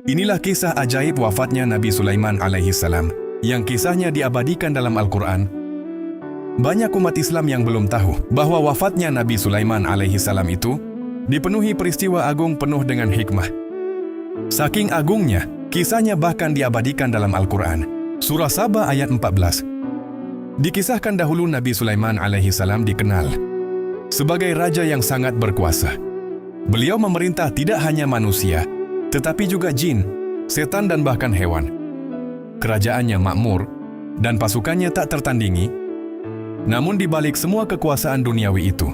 Inilah kisah ajaib wafatnya Nabi Sulaiman alaihissalam, yang kisahnya diabadikan dalam Al-Quran. Banyak umat Islam yang belum tahu bahwa wafatnya Nabi Sulaiman alaihissalam itu dipenuhi peristiwa agung penuh dengan hikmah. Saking agungnya, kisahnya bahkan diabadikan dalam Al-Quran. Surah Saba ayat 14. Dikisahkan dahulu Nabi Sulaiman alaihissalam dikenal sebagai raja yang sangat berkuasa. Beliau memerintah tidak hanya manusia, tetapi juga jin, setan dan bahkan hewan. Kerajaannya makmur dan pasukannya tak tertandingi. Namun di balik semua kekuasaan duniawi itu,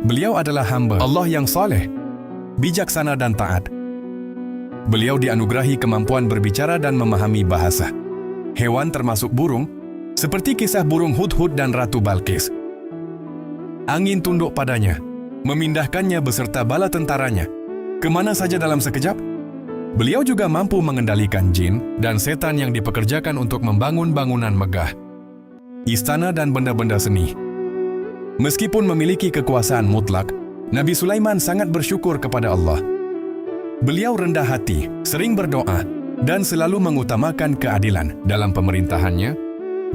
beliau adalah hamba Allah yang saleh, bijaksana dan taat. Beliau dianugerahi kemampuan berbicara dan memahami bahasa hewan termasuk burung, seperti kisah burung Hudhud dan Ratu Balqis. Angin tunduk padanya, memindahkannya beserta bala tentaranya kemana saja dalam sekejap. Beliau juga mampu mengendalikan jin dan setan yang dipekerjakan untuk membangun bangunan megah, istana dan benda-benda seni. Meskipun memiliki kekuasaan mutlak, Nabi Sulaiman sangat bersyukur kepada Allah. Beliau rendah hati, sering berdoa, dan selalu mengutamakan keadilan dalam pemerintahannya.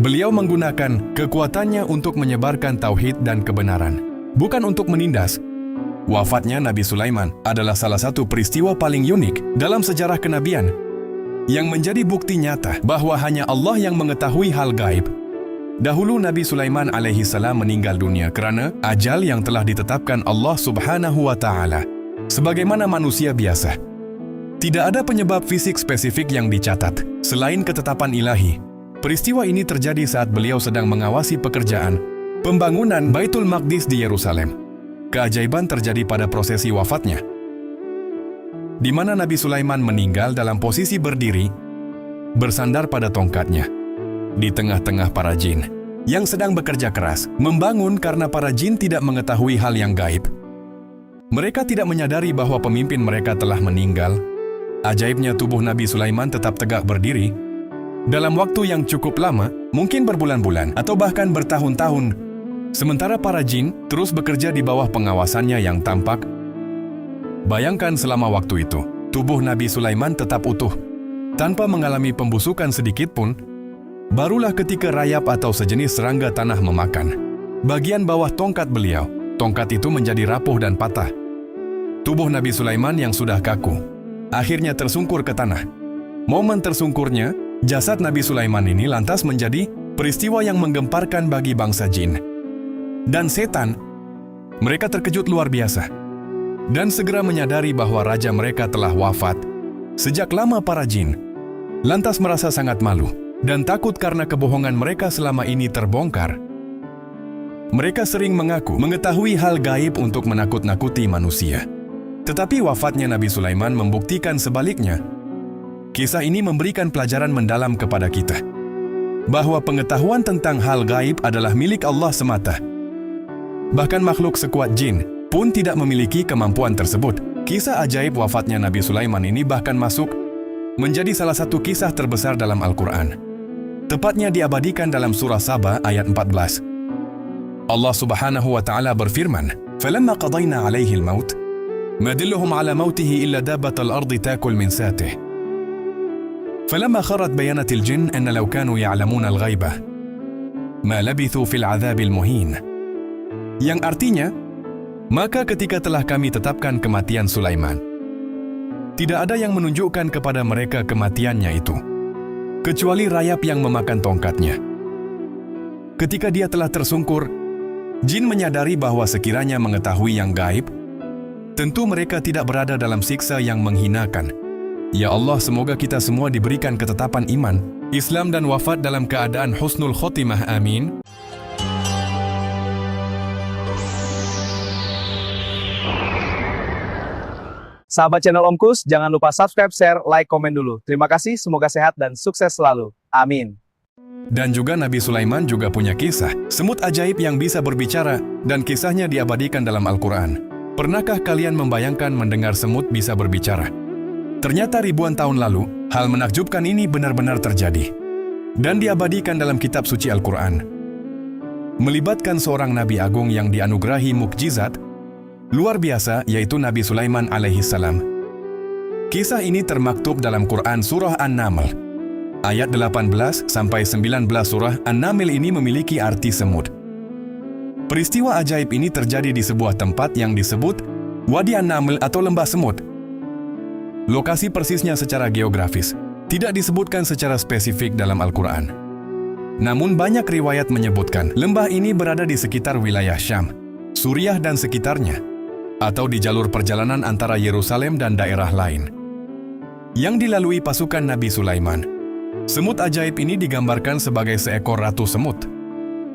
Beliau menggunakan kekuatannya untuk menyebarkan tauhid dan kebenaran, bukan untuk menindas. Wafatnya Nabi Sulaiman adalah salah satu peristiwa paling unik dalam sejarah kenabian, yang menjadi bukti nyata bahwa hanya Allah yang mengetahui hal gaib. Dahulu Nabi Sulaiman alaihissalam meninggal dunia kerana ajal yang telah ditetapkan Allah subhanahu wa ta'ala. Sebagaimana manusia biasa, tidak ada penyebab fisik spesifik yang dicatat selain ketetapan ilahi. Peristiwa ini terjadi saat beliau sedang mengawasi pekerjaan pembangunan Baitul Maqdis di Yerusalem. Keajaiban terjadi pada prosesi wafatnya, di mana Nabi Sulaiman meninggal dalam posisi berdiri, bersandar pada tongkatnya, di tengah-tengah para jin yang sedang bekerja keras membangun karena para jin tidak mengetahui hal yang gaib. Mereka tidak menyadari bahwa pemimpin mereka telah meninggal. Ajaibnya tubuh Nabi Sulaiman tetap tegak berdiri dalam waktu yang cukup lama, mungkin berbulan-bulan atau bahkan bertahun-tahun. Sementara para jin terus bekerja di bawah pengawasannya yang tampak. Bayangkan selama waktu itu, tubuh Nabi Sulaiman tetap utuh, tanpa mengalami pembusukan sedikit pun. Barulah ketika rayap atau sejenis serangga tanah memakan bagian bawah tongkat beliau, tongkat itu menjadi rapuh dan patah. Tubuh Nabi Sulaiman yang sudah kaku akhirnya tersungkur ke tanah. Momen tersungkurnya jasad Nabi Sulaiman ini lantas menjadi peristiwa yang menggemparkan bagi bangsa jin dan setan. Mereka terkejut luar biasa dan segera menyadari bahwa raja mereka telah wafat. Sejak lama para jin lantas merasa sangat malu dan takut karena kebohongan mereka selama ini terbongkar. Mereka sering mengaku mengetahui hal gaib untuk menakut-nakuti manusia. Tetapi wafatnya Nabi Sulaiman membuktikan sebaliknya. Kisah ini memberikan pelajaran mendalam kepada kita, bahwa pengetahuan tentang hal gaib adalah milik Allah semata. Bahkan makhluk sekuat jin pun tidak memiliki kemampuan tersebut. Kisah ajaib wafatnya Nabi Sulaiman ini bahkan masuk menjadi salah satu kisah terbesar dalam Al-Quran. Tepatnya diabadikan dalam surah Saba ayat 14. Allah subhanahu wa ta'ala berfirman, "Falamma qadayna alaihi al-maut, ma dilluhum ala mautihi illa dabbatal ardi takul min satih. Falamma kharat bayanatil jin anna law kanu ya'lamuna al-ghaibah, ma labithu fil 'adzabil muhin." Yang artinya, maka ketika telah kami tetapkan kematian Sulaiman, tidak ada yang menunjukkan kepada mereka kematiannya itu, kecuali rayap yang memakan tongkatnya. Ketika dia telah tersungkur, jin menyadari bahwa sekiranya mengetahui yang gaib, tentu mereka tidak berada dalam siksa yang menghinakan. Ya Allah, semoga kita semua diberikan ketetapan iman, Islam dan wafat dalam keadaan husnul khotimah. Amin. Sahabat channel Om Kus, jangan lupa subscribe, share, like, komen dulu. Terima kasih, semoga sehat dan sukses selalu. Amin. Dan juga Nabi Sulaiman juga punya kisah, semut ajaib yang bisa berbicara, dan kisahnya diabadikan dalam Al-Quran. Pernahkah kalian membayangkan mendengar semut bisa berbicara? Ternyata ribuan tahun lalu, hal menakjubkan ini benar-benar terjadi, dan diabadikan dalam kitab suci Al-Quran. Melibatkan seorang Nabi Agung yang dianugerahi mukjizat luar biasa, yaitu Nabi Sulaiman alaihissalam. Kisah ini termaktub dalam Quran Surah An-Naml. Ayat 18 sampai 19 surah An-Naml ini memiliki arti semut. Peristiwa ajaib ini terjadi di sebuah tempat yang disebut Wadi An-Naml atau Lembah Semut. Lokasi persisnya secara geografis tidak disebutkan secara spesifik dalam Al-Quran. Namun banyak riwayat menyebutkan lembah ini berada di sekitar wilayah Syam, Suriah dan sekitarnya, atau di jalur perjalanan antara Yerusalem dan daerah lain, yang dilalui pasukan Nabi Sulaiman. Semut ajaib ini digambarkan sebagai seekor ratu semut,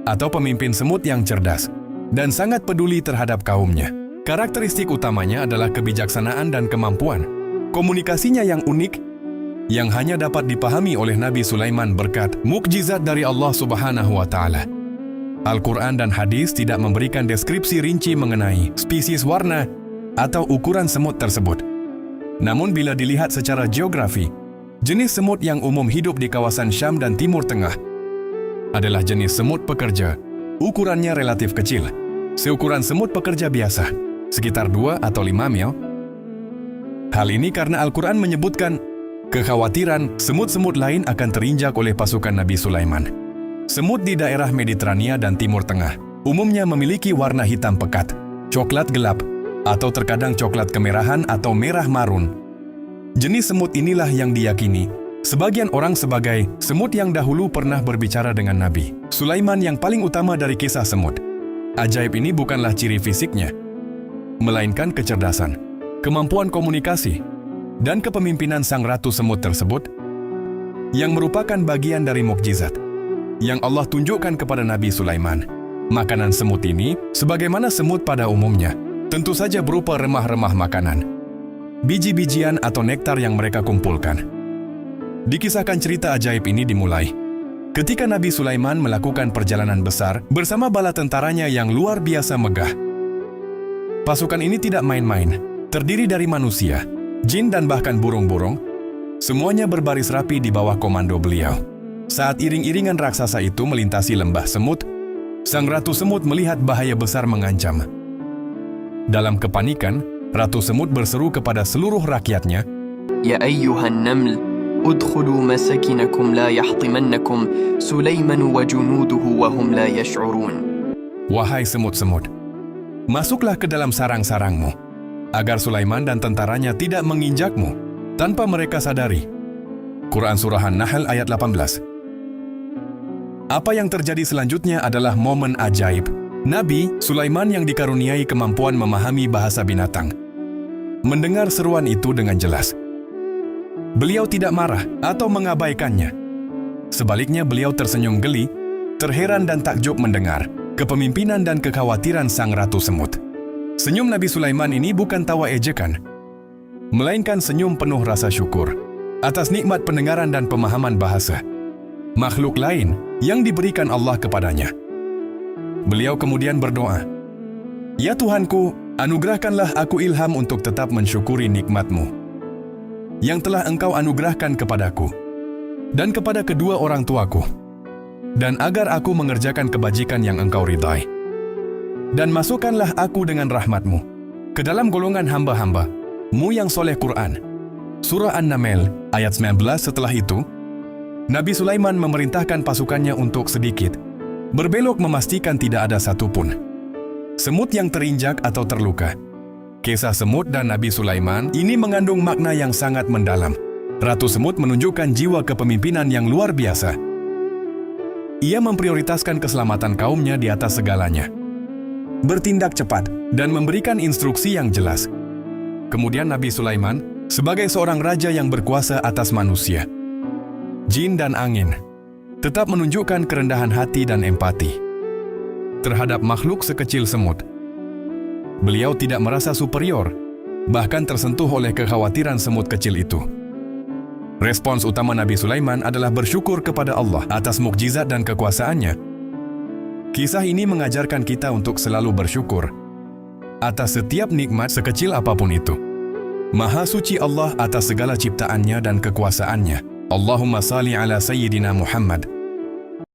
atau pemimpin semut yang cerdas dan sangat peduli terhadap kaumnya. Karakteristik utamanya adalah kebijaksanaan dan kemampuan komunikasinya yang unik, yang hanya dapat dipahami oleh Nabi Sulaiman berkat mukjizat dari Allah Subhanahu wa Ta'ala. Al-Quran dan hadis tidak memberikan deskripsi rinci mengenai spesies, warna, atau ukuran semut tersebut. Namun bila dilihat secara geografi, jenis semut yang umum hidup di kawasan Syam dan Timur Tengah adalah jenis semut pekerja. Ukurannya relatif kecil, seukuran semut pekerja biasa, sekitar 2 atau 5 mil. Hal ini karena Al-Quran menyebutkan kekhawatiran semut-semut lain akan terinjak oleh pasukan Nabi Sulaiman. Semut di daerah Mediterania dan Timur Tengah umumnya memiliki warna hitam pekat, coklat gelap, atau terkadang coklat kemerahan atau merah marun. Jenis semut inilah yang diyakini sebagian orang sebagai semut yang dahulu pernah berbicara dengan Nabi Sulaiman yang paling utama dari kisah semut. Ajaib ini bukanlah ciri fisiknya, melainkan kecerdasan, kemampuan komunikasi, dan kepemimpinan sang ratu semut tersebut, yang merupakan bagian dari mukjizat yang Allah tunjukkan kepada Nabi Sulaiman. Makanan semut ini, sebagaimana semut pada umumnya, tentu saja berupa remah-remah makanan, biji-bijian atau nektar yang mereka kumpulkan. Dikisahkan cerita ajaib ini dimulai ketika Nabi Sulaiman melakukan perjalanan besar bersama bala tentaranya yang luar biasa megah. Pasukan ini tidak main-main, terdiri dari manusia, jin dan bahkan burung-burung, semuanya berbaris rapi di bawah komando beliau. Saat iring-iringan raksasa itu melintasi lembah semut, sang ratu semut melihat bahaya besar mengancam. Dalam kepanikan, ratu semut berseru kepada seluruh rakyatnya, Ya ayyuhan naml, udkhulu masakinakum la yahtimannakum Sulaiman wa junuduhu wa hum la yash'urun. Wahai semut-semut, masuklah ke dalam sarang-sarangmu, agar Sulaiman dan tentaranya tidak menginjakmu tanpa mereka sadari. Quran Surah An-Nahl ayat 18. Apa yang terjadi selanjutnya adalah momen ajaib. Nabi Sulaiman yang dikaruniai kemampuan memahami bahasa binatang mendengar seruan itu dengan jelas. Beliau tidak marah atau mengabaikannya. Sebaliknya beliau tersenyum geli, terheran dan takjub mendengar kepemimpinan dan kekhawatiran sang ratu semut. Senyum Nabi Sulaiman ini bukan tawa ejekan, melainkan senyum penuh rasa syukur atas nikmat pendengaran dan pemahaman bahasa makhluk lain yang diberikan Allah kepadanya. Beliau kemudian berdoa, Ya Tuhanku, anugerahkanlah aku ilham untuk tetap mensyukuri nikmat-Mu yang telah Engkau anugerahkan kepadaku dan kepada kedua orang tuaku, dan agar aku mengerjakan kebajikan yang Engkau ridai. Dan masukkanlah aku dengan rahmat-Mu ke dalam golongan hamba-hamba-Mu yang soleh. Quran Surah An-Naml ayat 19. Setelah itu, Nabi Sulaiman memerintahkan pasukannya untuk sedikit berbelok memastikan tidak ada satupun semut yang terinjak atau terluka. Kisah semut dan Nabi Sulaiman ini mengandung makna yang sangat mendalam. Ratu semut menunjukkan jiwa kepemimpinan yang luar biasa. Ia memprioritaskan keselamatan kaumnya di atas segalanya, bertindak cepat, dan memberikan instruksi yang jelas. Kemudian Nabi Sulaiman, sebagai seorang raja yang berkuasa atas manusia, jin dan angin, tetap menunjukkan kerendahan hati dan empati terhadap makhluk sekecil semut. Beliau tidak merasa superior, bahkan tersentuh oleh kekhawatiran semut kecil itu. Respons utama Nabi Sulaiman adalah bersyukur kepada Allah atas mukjizat dan kekuasaannya. Kisah ini mengajarkan kita untuk selalu bersyukur atas setiap nikmat sekecil apapun itu. Maha suci Allah atas segala ciptaannya dan kekuasaannya. Allahumma salli ala Sayyidina Muhammad